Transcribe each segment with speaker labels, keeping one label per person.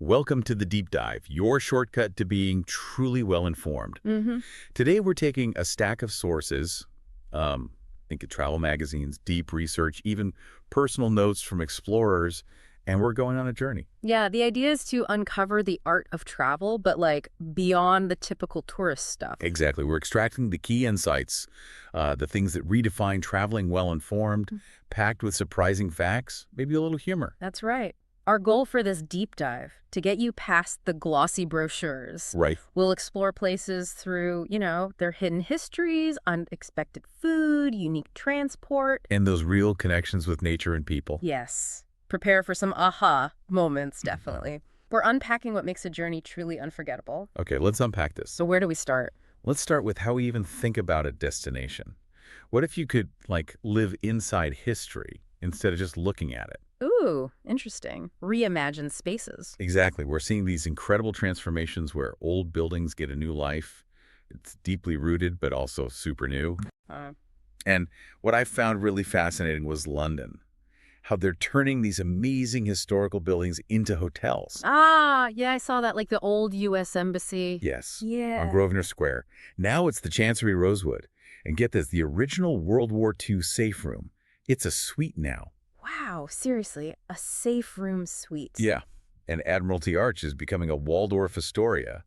Speaker 1: Welcome to the Deep Dive, your shortcut to being truly well-informed.
Speaker 2: Mm-hmm.
Speaker 1: Today we're taking a stack of sources, think of travel magazines, deep research, even personal notes from explorers, and we're going on a journey.
Speaker 2: Yeah, the idea is to uncover the art of travel, but like beyond the typical tourist stuff.
Speaker 1: Exactly. We're extracting the key insights, the things that redefine traveling well-informed, packed with surprising facts, maybe a little humor.
Speaker 2: That's right. Our goal for this deep dive, to get you past the glossy brochures.
Speaker 1: Right.
Speaker 2: We'll explore places through, their hidden histories, unexpected food, unique transport.
Speaker 1: And those real connections with nature and people.
Speaker 2: Yes. Prepare for some aha moments, definitely. We're unpacking what makes a journey truly unforgettable.
Speaker 1: Okay, let's unpack this.
Speaker 2: So where do we start?
Speaker 1: Let's start with how we even think about a destination. What if you could, live inside history instead of just looking at it?
Speaker 2: Ooh, interesting. Reimagine spaces.
Speaker 1: Exactly. We're seeing these incredible transformations where old buildings get a new life. It's deeply rooted, but also super new. And what I found really fascinating was London. How they're turning these amazing historical buildings into hotels.
Speaker 2: Ah, yeah, I saw that, like the old U.S. Embassy.
Speaker 1: Yes.
Speaker 2: Yeah.
Speaker 1: On Grosvenor Square. Now it's the Chancery Rosewood. And get this, the original World War II safe room. It's a suite now.
Speaker 2: Wow, seriously, a safe room suite.
Speaker 1: Yeah. And Admiralty Arch is becoming a Waldorf Astoria.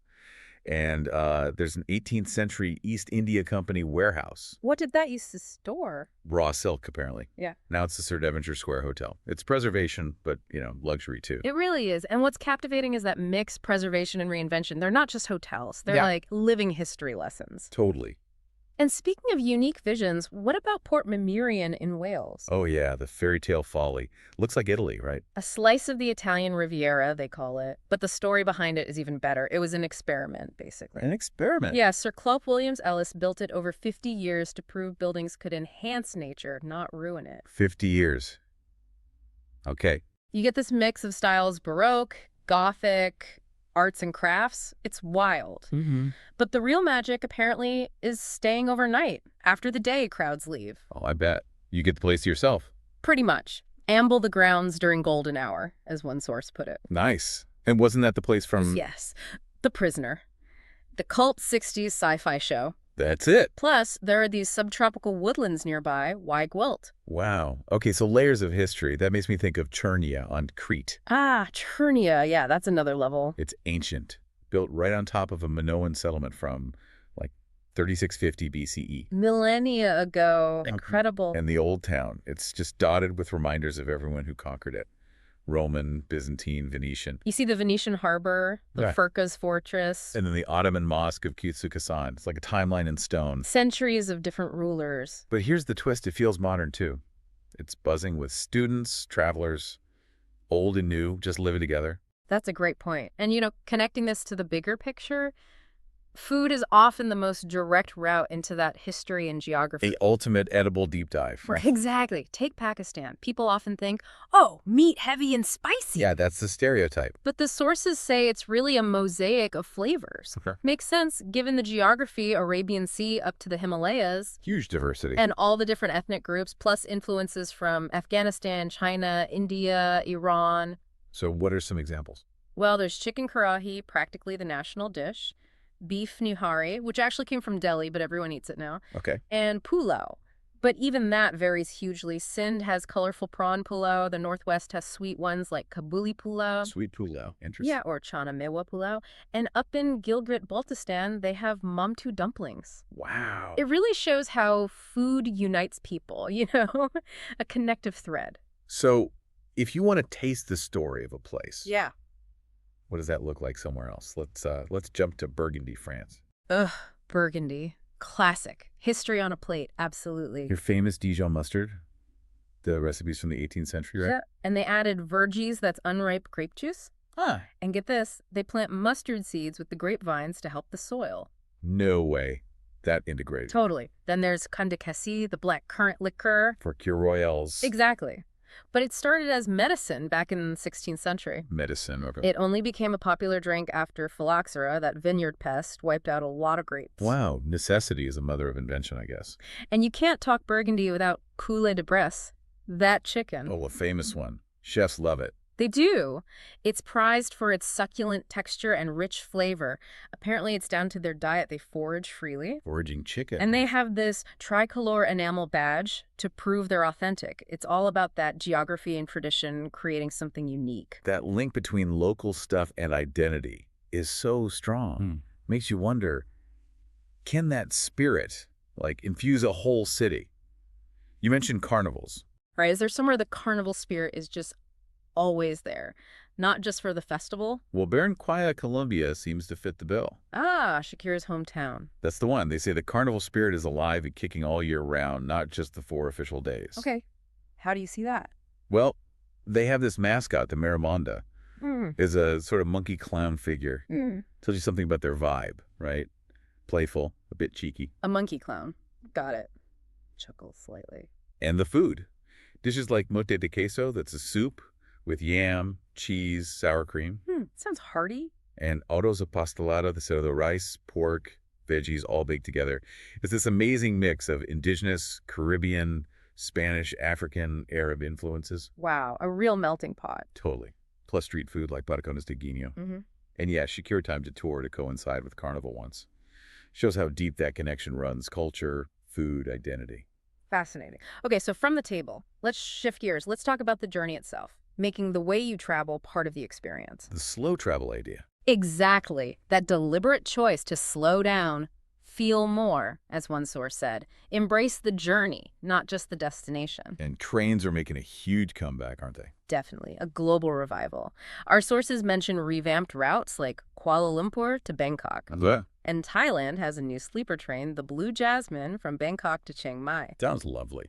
Speaker 1: And there's an 18th century East India Company warehouse.
Speaker 2: What did that used to store?
Speaker 1: Raw silk, apparently.
Speaker 2: Yeah.
Speaker 1: Now it's the Sir Devonshire Square Hotel. It's preservation, but, luxury too.
Speaker 2: It really is. And what's captivating is that mix, preservation, and reinvention. They're not just hotels. They're like living history lessons.
Speaker 1: Totally.
Speaker 2: And speaking of unique visions, what about Port Memurian in Wales?
Speaker 1: Oh, yeah, the fairy tale folly. Looks like Italy, right?
Speaker 2: A slice of the Italian Riviera, they call it. But the story behind it is even better. It was an experiment, basically.
Speaker 1: An experiment?
Speaker 2: Yeah, Sir Clough Williams Ellis built it over 50 years to prove buildings could enhance nature, not ruin it.
Speaker 1: 50 years. Okay.
Speaker 2: You get this mix of styles: Baroque, Gothic, arts and crafts. It's wild.
Speaker 1: Mm-hmm.
Speaker 2: But the real magic, apparently, is staying overnight. After the day, crowds leave.
Speaker 1: Oh, I bet. You get the place to yourself.
Speaker 2: Pretty much. Amble the grounds during golden hour, as one source put it.
Speaker 1: Nice. And wasn't that the place from...
Speaker 2: Yes. The Prisoner. The cult 60s sci-fi show.
Speaker 1: That's it.
Speaker 2: Plus, there are these subtropical woodlands nearby. Why Gwilt?
Speaker 1: Wow. Okay, so layers of history. That makes me think of Churnia on Crete.
Speaker 2: Ah, Churnia. Yeah, that's another level.
Speaker 1: It's ancient, built right on top of a Minoan settlement from, 3650 BCE.
Speaker 2: Millennia ago. Incredible.
Speaker 1: And the old town. It's just dotted with reminders of everyone who conquered it. Roman, Byzantine, Venetian.
Speaker 2: You see the Venetian harbor, the Furka's fortress.
Speaker 1: And then the Ottoman Mosque of Kutsukasan. It's like a timeline in stone.
Speaker 2: Centuries of different rulers.
Speaker 1: But here's the twist. It feels modern, too. It's buzzing with students, travelers, old and new, just living together.
Speaker 2: That's a great point. And, connecting this to the bigger picture, food is often the most direct route into that history and geography.
Speaker 1: The ultimate edible deep dive.
Speaker 2: Right. Exactly. Take Pakistan. People often think, oh, meat heavy and spicy.
Speaker 1: Yeah, that's the stereotype.
Speaker 2: But the sources say it's really a mosaic of flavors.
Speaker 1: Okay.
Speaker 2: Makes sense given the geography, Arabian Sea up to the Himalayas.
Speaker 1: Huge diversity.
Speaker 2: And all the different ethnic groups, plus influences from Afghanistan, China, India, Iran.
Speaker 1: So what are some examples?
Speaker 2: Well, there's chicken karahi, practically the national dish. Beef Nihari, which actually came from Delhi, but everyone eats it now.
Speaker 1: Okay.
Speaker 2: And Pulao. But even that varies hugely. Sindh has colorful prawn pulao. The Northwest has sweet ones like Kabuli pulao.
Speaker 1: Sweet pulao. Interesting.
Speaker 2: Yeah, or chana mewa pulao. And up in Gilgit-Baltistan, they have mamtu dumplings.
Speaker 1: Wow.
Speaker 2: It really shows how food unites people, a connective thread.
Speaker 1: So if you want to taste the story of a place,
Speaker 2: Yeah.
Speaker 1: what does that look like somewhere else? Let's jump to Burgundy, France.
Speaker 2: Ugh, Burgundy. Classic. History on a plate, absolutely.
Speaker 1: Your famous Dijon mustard, the recipe's from the 18th century, right?
Speaker 2: Yeah, and they added vergès, that's unripe grape juice.
Speaker 1: Huh.
Speaker 2: And get this, they plant mustard seeds with the grapevines to help the soil.
Speaker 1: No way. That integrated.
Speaker 2: Totally. Then there's Conde Cassis, the black currant liqueur.
Speaker 1: For Cure Royals.
Speaker 2: Exactly. But it started as medicine back in the 16th century.
Speaker 1: Medicine, okay.
Speaker 2: It only became a popular drink after phylloxera, that vineyard pest, wiped out a lot of grapes.
Speaker 1: Wow, necessity is a mother of invention, I guess.
Speaker 2: And you can't talk Burgundy without poulet de Bresse, that chicken.
Speaker 1: Oh, a famous one. Chefs love it.
Speaker 2: They do. It's prized for its succulent texture and rich flavor. Apparently, it's down to their diet. They forage freely.
Speaker 1: Foraging chicken.
Speaker 2: And they have this tricolor enamel badge to prove they're authentic. It's all about that geography and tradition creating something unique.
Speaker 1: That link between local stuff and identity is so strong. Makes you wonder, can that spirit, like, infuse a whole city? You mentioned carnivals.
Speaker 2: Right? Is there somewhere the carnival spirit is just always there, not just for the festival?
Speaker 1: Well, Barranquilla, Colombia seems to fit the bill.
Speaker 2: Ah, Shakira's hometown.
Speaker 1: That's the one. They say the carnival spirit is alive and kicking all year round, not just the 4 official days.
Speaker 2: Okay. How do you see that?
Speaker 1: Well, they have this mascot, the Marimonda,
Speaker 2: Mm.
Speaker 1: is a sort of monkey clown figure. Tells you something about their vibe, right? Playful, a bit cheeky.
Speaker 2: A monkey clown. Got it. Chuckle slightly.
Speaker 1: And the food. Dishes like mote de queso, that's a soup with yam, cheese, sour cream.
Speaker 2: Sounds hearty.
Speaker 1: And arroz apastelado, the cerdo rice, pork, veggies, all baked together. It's this amazing mix of indigenous, Caribbean, Spanish, African, Arab influences.
Speaker 2: Wow, a real melting pot.
Speaker 1: Totally. Plus street food like patacones de guino. And yeah, Shakira timed a tour to coincide with Carnival once. Shows how deep that connection runs: culture, food, identity.
Speaker 2: Fascinating. Okay, so from the table, let's shift gears. Let's talk about the journey itself, making the way you travel part of the experience.
Speaker 1: The slow travel idea.
Speaker 2: Exactly. That deliberate choice to slow down, feel more, as one source said. Embrace the journey, not just the destination.
Speaker 1: And trains are making a huge comeback, aren't they?
Speaker 2: Definitely. A global revival. Our sources mention revamped routes like Kuala Lumpur to Bangkok. And Thailand has a new sleeper train, the Blue Jasmine, from Bangkok to Chiang Mai.
Speaker 1: Sounds lovely.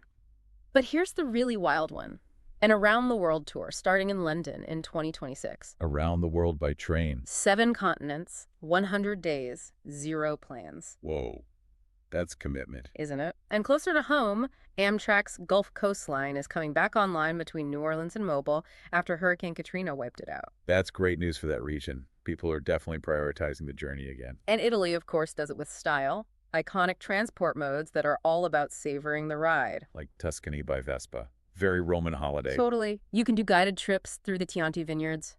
Speaker 2: But here's the really wild one. An around-the-world tour starting in London in 2026.
Speaker 1: Around the world by train.
Speaker 2: 7 continents, 100 days, 0 plans.
Speaker 1: Whoa. That's commitment.
Speaker 2: Isn't it? And closer to home, Amtrak's Gulf Coast Line is coming back online between New Orleans and Mobile after Hurricane Katrina wiped it out.
Speaker 1: That's great news for that region. People are definitely prioritizing the journey again.
Speaker 2: And Italy, of course, does it with style. Iconic transport modes that are all about savoring the ride.
Speaker 1: Like Tuscany by Vespa. Very Roman holiday.
Speaker 2: Totally. You can do guided trips through the Chianti vineyards.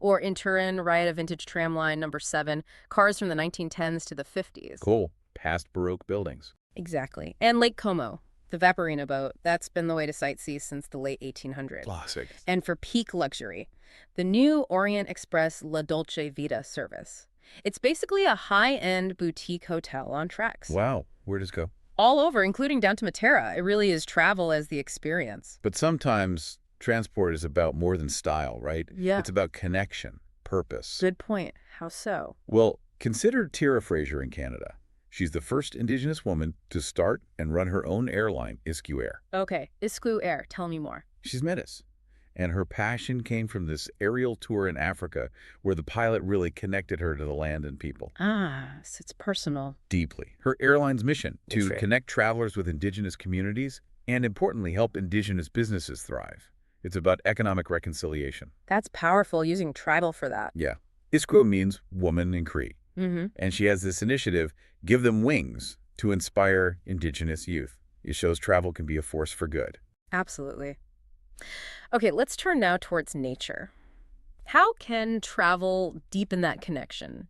Speaker 2: Or in Turin, ride a vintage tram line number 7, cars from the 1910s to the 50s.
Speaker 1: Cool. Past Baroque buildings.
Speaker 2: Exactly. And Lake Como, the Vaporina boat, that's been the way to sightsee since the late 1800s.
Speaker 1: Classic.
Speaker 2: And for peak luxury, the new Orient Express La Dolce Vita service. It's basically a high-end boutique hotel on tracks.
Speaker 1: Wow. Where does it go?
Speaker 2: All over, including down to Matera. It really is travel as the experience.
Speaker 1: But sometimes transport is about more than style, right?
Speaker 2: Yeah.
Speaker 1: It's about connection, purpose.
Speaker 2: Good point. How so?
Speaker 1: Well, consider Tira Fraser in Canada. She's the first Indigenous woman to start and run her own airline, Isku Air.
Speaker 2: Okay, Isku Air, tell me more.
Speaker 1: She's Metis. And her passion came from this aerial tour in Africa where the pilot really connected her to the land and people.
Speaker 2: Ah, so it's personal.
Speaker 1: Deeply. Her airline's mission to
Speaker 2: That's right.
Speaker 1: connect travelers with Indigenous communities and, importantly, help Indigenous businesses thrive. It's about economic reconciliation.
Speaker 2: That's powerful, using tribal for that.
Speaker 1: Yeah. Isku means woman in Cree. And she has this initiative, Give Them Wings, to inspire Indigenous youth. It shows travel can be a force for good.
Speaker 2: Absolutely. Okay, let's turn now towards nature. How can travel deepen that connection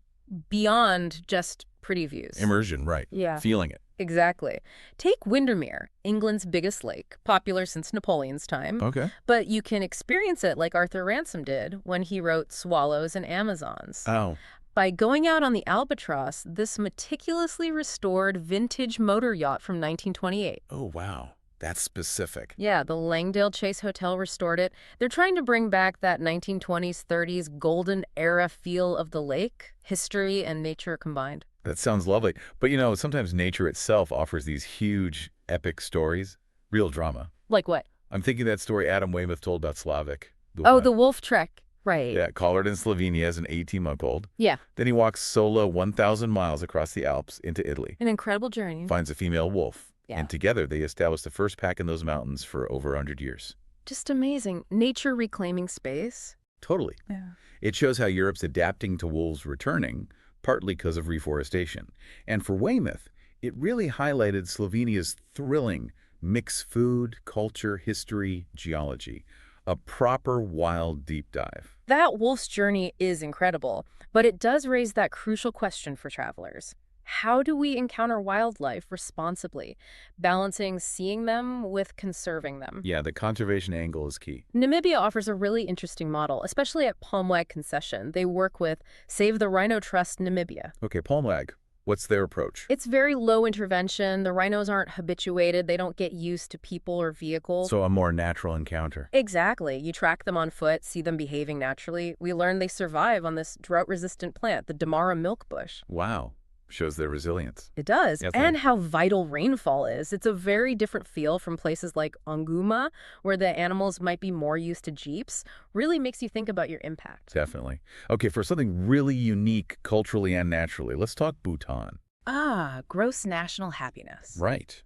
Speaker 2: beyond just pretty views?
Speaker 1: Immersion, right.
Speaker 2: Yeah.
Speaker 1: Feeling it.
Speaker 2: Exactly. Take Windermere, England's biggest lake, popular since Napoleon's time.
Speaker 1: Okay.
Speaker 2: But you can experience it like Arthur Ransom did when he wrote Swallows and Amazons.
Speaker 1: Oh.
Speaker 2: By going out on the Albatross, this meticulously restored vintage motor yacht from 1928.
Speaker 1: Oh, wow. That's specific.
Speaker 2: Yeah, the Langdale Chase Hotel restored it. They're trying to bring back that 1920s, 30s golden era feel of the lake, history and nature combined.
Speaker 1: That sounds lovely. But, sometimes nature itself offers these huge, epic stories. Real drama.
Speaker 2: Like what?
Speaker 1: I'm thinking that story Adam Weymouth told about Slavic.
Speaker 2: The wolf trek. Right.
Speaker 1: Yeah, collared in Slovenia as an 18-month-old.
Speaker 2: Yeah.
Speaker 1: Then he walks solo 1,000 miles across the Alps into Italy.
Speaker 2: An incredible journey.
Speaker 1: Finds a female wolf.
Speaker 2: Yeah.
Speaker 1: And together they established the first pack in those mountains for over 100 years.
Speaker 2: Just amazing. Nature reclaiming space.
Speaker 1: Totally.
Speaker 2: Yeah.
Speaker 1: It shows how Europe's adapting to wolves returning, partly because of reforestation. And for Weymouth, it really highlighted Slovenia's thrilling mixed food, culture, history, geology. A proper wild deep dive.
Speaker 2: That wolf's journey is incredible, but it does raise that crucial question for travelers. How do we encounter wildlife responsibly, balancing seeing them with conserving them?
Speaker 1: Yeah, the conservation angle is key.
Speaker 2: Namibia offers a really interesting model, especially at Palmwag Concession. They work with Save the Rhino Trust Namibia.
Speaker 1: Okay, Palmwag. What's their approach?
Speaker 2: It's very low intervention. The rhinos aren't habituated. They don't get used to people or vehicles.
Speaker 1: So a more natural encounter.
Speaker 2: Exactly. You track them on foot, see them behaving naturally. We learn they survive on this drought-resistant plant, the Damara milk bush.
Speaker 1: Wow. Shows their resilience.
Speaker 2: It does.
Speaker 1: Yes,
Speaker 2: And how vital rainfall is. It's a very different feel from places like Onguma, where the animals might be more used to jeeps. Really makes you think about your impact.
Speaker 1: Definitely. Okay, for something really unique culturally and naturally, let's talk Bhutan.
Speaker 2: Ah, gross national happiness.
Speaker 1: Right.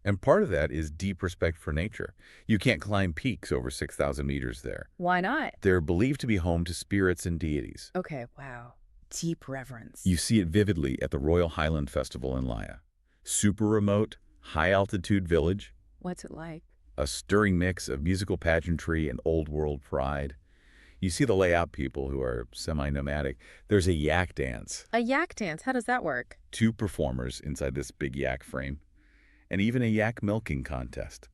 Speaker 1: And part of that is deep respect for nature. You can't climb peaks over 6,000 meters there.
Speaker 2: Why not?
Speaker 1: They're believed to be home to spirits and deities.
Speaker 2: Okay, wow. Deep reverence.
Speaker 1: You see it vividly at the Royal Highland Festival in Laya. Super remote, high-altitude village.
Speaker 2: What's it like?
Speaker 1: A stirring mix of musical pageantry and old-world pride. You see the layout people who are semi-nomadic. There's a yak dance.
Speaker 2: A yak dance? How does that work?
Speaker 1: 2 performers inside this big yak frame. And even a yak milking contest.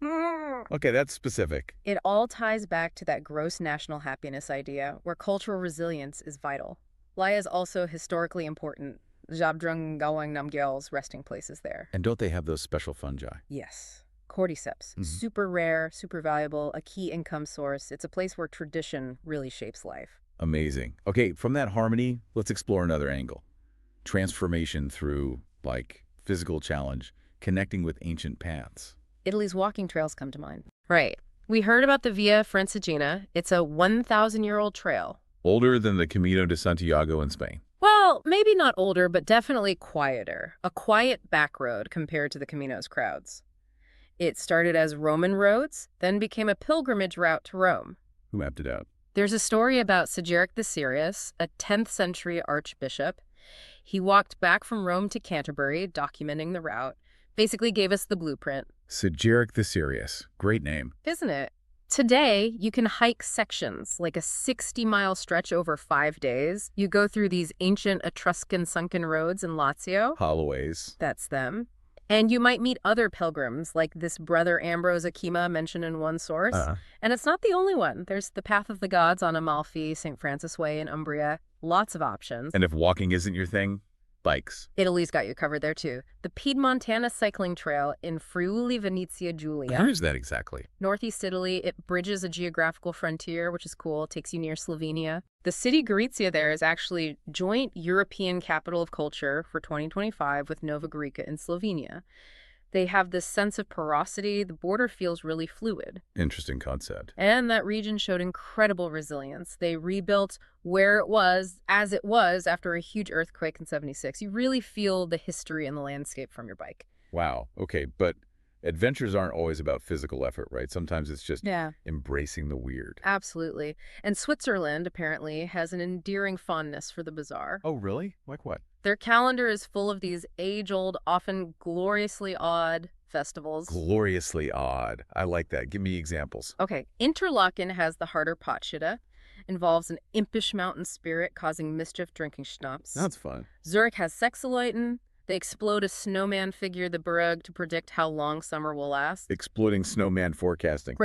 Speaker 1: Okay, that's specific.
Speaker 2: It all ties back to that gross national happiness idea, where cultural resilience is vital. Laya is also historically important. Jabdrung Gawang Namgyal's resting place is there.
Speaker 1: And don't they have those special fungi?
Speaker 2: Yes. Cordyceps. Super rare, super valuable, a key income source. It's a place where tradition really shapes life.
Speaker 1: Amazing. Okay, from that harmony, let's explore another angle. Transformation through, like, physical challenge, connecting with ancient paths.
Speaker 2: Italy's walking trails come to mind. Right. We heard about the Via Francigena. It's a 1,000-year-old trail.
Speaker 1: Older than the Camino de Santiago in Spain.
Speaker 2: Well, maybe not older, but definitely quieter. A quiet back road compared to the Camino's crowds. It started as Roman roads, then became a pilgrimage route to Rome.
Speaker 1: Who mapped it out?
Speaker 2: There's a story about Sigeric the Serious, a 10th century archbishop. He walked back from Rome to Canterbury, documenting the route. Basically gave us the blueprint.
Speaker 1: Sigeric the Serious. Great name.
Speaker 2: Isn't it? Today, you can hike sections, like a 60-mile stretch over 5 days. You go through these ancient Etruscan sunken roads in Lazio.
Speaker 1: Holloways.
Speaker 2: That's them. And you might meet other pilgrims, like this brother Ambrose Akima mentioned in one source. And it's not the only one. There's the Path of the Gods on Amalfi, St. Francis Way in Umbria. Lots of options.
Speaker 1: And if walking isn't your thing, bikes.
Speaker 2: Italy's got you covered there, too. The Piedmontana Cycling Trail in Friuli Venezia Giulia.
Speaker 1: Where is that exactly?
Speaker 2: Northeast Italy. It bridges a geographical frontier, which is cool. It takes you near Slovenia. The city Gorizia there is actually joint European capital of culture for 2025 with Nova Gorica in Slovenia. They have this sense of porosity. The border feels really fluid.
Speaker 1: Interesting concept.
Speaker 2: And that region showed incredible resilience. They rebuilt where it was, as it was, after a huge earthquake in '76. You really feel the history and the landscape from your bike.
Speaker 1: Wow. Okay, but adventures aren't always about physical effort, right? Sometimes it's just embracing the weird.
Speaker 2: Absolutely. And Switzerland, apparently, has an endearing fondness for the bizarre.
Speaker 1: Oh, really? Like what?
Speaker 2: Their calendar is full of these age-old, often gloriously odd festivals.
Speaker 1: Gloriously odd. I like that. Give me examples.
Speaker 2: Okay. Interlaken has the Harder Potschütte. Involves an impish mountain spirit causing mischief drinking schnapps.
Speaker 1: That's fun.
Speaker 2: Zurich has Sechseleuten. They explode a snowman figure, the Burg, to predict how long summer will last.
Speaker 1: Exploding snowman forecasting.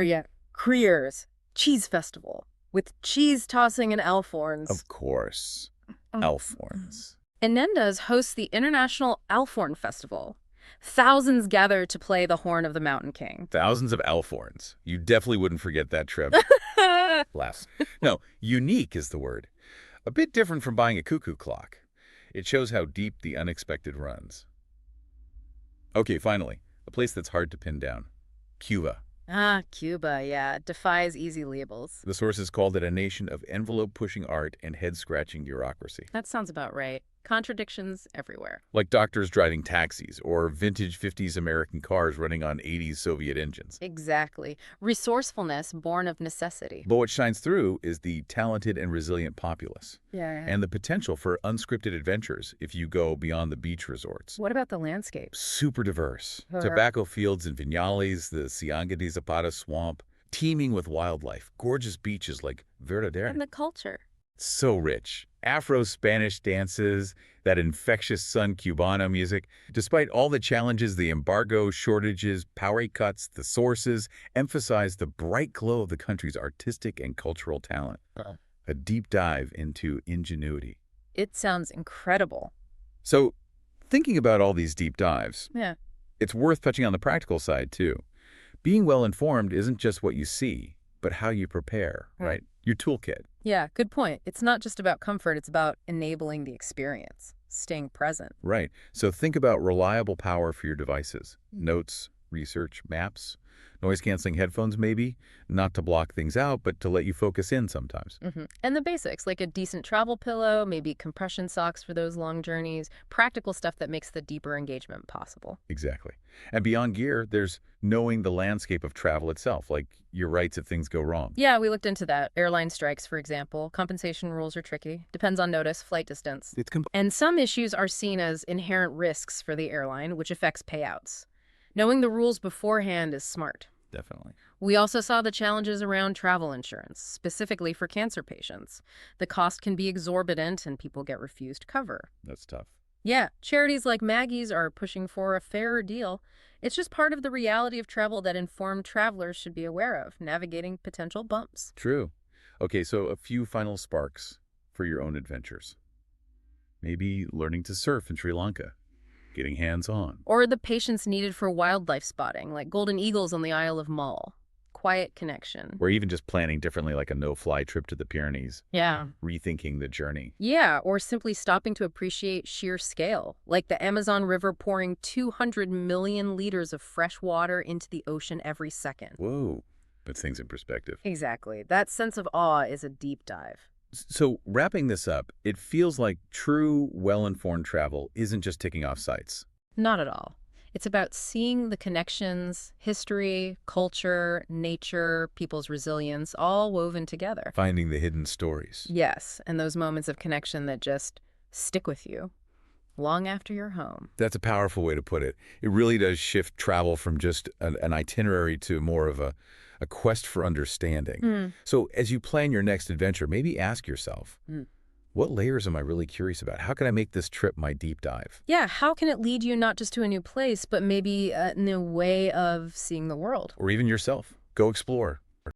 Speaker 2: Kriers, Cheese Festival, with cheese tossing and elfhorns.
Speaker 1: Of course. Elfhorns.
Speaker 2: Enendas hosts the International Elfhorn Festival. Thousands gather to play the horn of the Mountain King.
Speaker 1: Thousands of elfhorns. You definitely wouldn't forget that trip. Last. No, unique is the word. A bit different from buying a cuckoo clock. It shows how deep the unexpected runs. Okay, finally, a place that's hard to pin down. Cuba.
Speaker 2: Ah, Cuba, yeah. Defies easy labels.
Speaker 1: The sources called it a nation of envelope-pushing art and head-scratching bureaucracy.
Speaker 2: That sounds about right. Contradictions everywhere.
Speaker 1: Like doctors driving taxis or vintage 50s American cars running on 80s Soviet engines.
Speaker 2: Exactly. Resourcefulness born of necessity.
Speaker 1: But what shines through is the talented and resilient populace.
Speaker 2: Yeah.
Speaker 1: And the potential for unscripted adventures if you go beyond the beach resorts.
Speaker 2: What about the landscape?
Speaker 1: Super diverse. Tobacco fields and vinales, the Cianga de Zapata swamp, teeming with wildlife, gorgeous beaches like Verdadero.
Speaker 2: And the culture.
Speaker 1: So rich. Afro-Spanish dances, that infectious Sun Cubano music. Despite all the challenges, the embargo, shortages, power cuts, the sources emphasize the bright glow of the country's artistic and cultural talent. A deep dive into ingenuity.
Speaker 2: It sounds incredible.
Speaker 1: So, thinking about all these deep dives,
Speaker 2: Yeah.
Speaker 1: it's worth touching on the practical side, too. Being well-informed isn't just what you see, but how you prepare, right? Your toolkit.
Speaker 2: Yeah, good point. It's not just about comfort, it's about enabling the experience, staying present.
Speaker 1: Right. So think about reliable power for your devices. Notes, research, maps, noise-canceling headphones maybe, not to block things out, but to let you focus in sometimes.
Speaker 2: And the basics, like a decent travel pillow, maybe compression socks for those long journeys, practical stuff that makes the deeper engagement possible.
Speaker 1: Exactly. And beyond gear, there's knowing the landscape of travel itself, like your rights if things go wrong.
Speaker 2: Yeah, we looked into that. Airline strikes, for example. Compensation rules are tricky. Depends on notice, flight distance. And some issues are seen as inherent risks for the airline, which affects payouts. Knowing the rules beforehand is smart.
Speaker 1: Definitely.
Speaker 2: We also saw the challenges around travel insurance, specifically for cancer patients. The cost can be exorbitant and people get refused cover.
Speaker 1: That's tough.
Speaker 2: Yeah, charities like Maggie's are pushing for a fairer deal. It's just part of the reality of travel that informed travelers should be aware of, navigating potential bumps.
Speaker 1: True. Okay, so a few final sparks for your own adventures. Maybe learning to surf in Sri Lanka, getting hands-on.
Speaker 2: Or the patience needed for wildlife spotting, like golden eagles on the Isle of Mull. Quiet connection.
Speaker 1: Or even just planning differently, like a no-fly trip to the Pyrenees.
Speaker 2: Yeah.
Speaker 1: Rethinking the journey.
Speaker 2: Yeah, or simply stopping to appreciate sheer scale, like the Amazon River pouring 200 million liters of fresh water into the ocean every second.
Speaker 1: Whoa. Puts things in perspective.
Speaker 2: Exactly. That sense of awe is a deep dive.
Speaker 1: So wrapping this up, it feels like true, well-informed travel isn't just ticking off sites.
Speaker 2: Not at all. It's about seeing the connections, history, culture, nature, people's resilience, all woven together.
Speaker 1: Finding the hidden stories.
Speaker 2: Yes, and those moments of connection that just stick with you long after you're home.
Speaker 1: That's a powerful way to put it. It really does shift travel from just an itinerary to more of a quest for understanding. So as you plan your next adventure, maybe ask yourself, what layers am I really curious about? How can I make this trip my deep dive?
Speaker 2: Yeah, how can it lead you not just to a new place, but maybe a new way of seeing the world?
Speaker 1: Or even yourself. Go explore.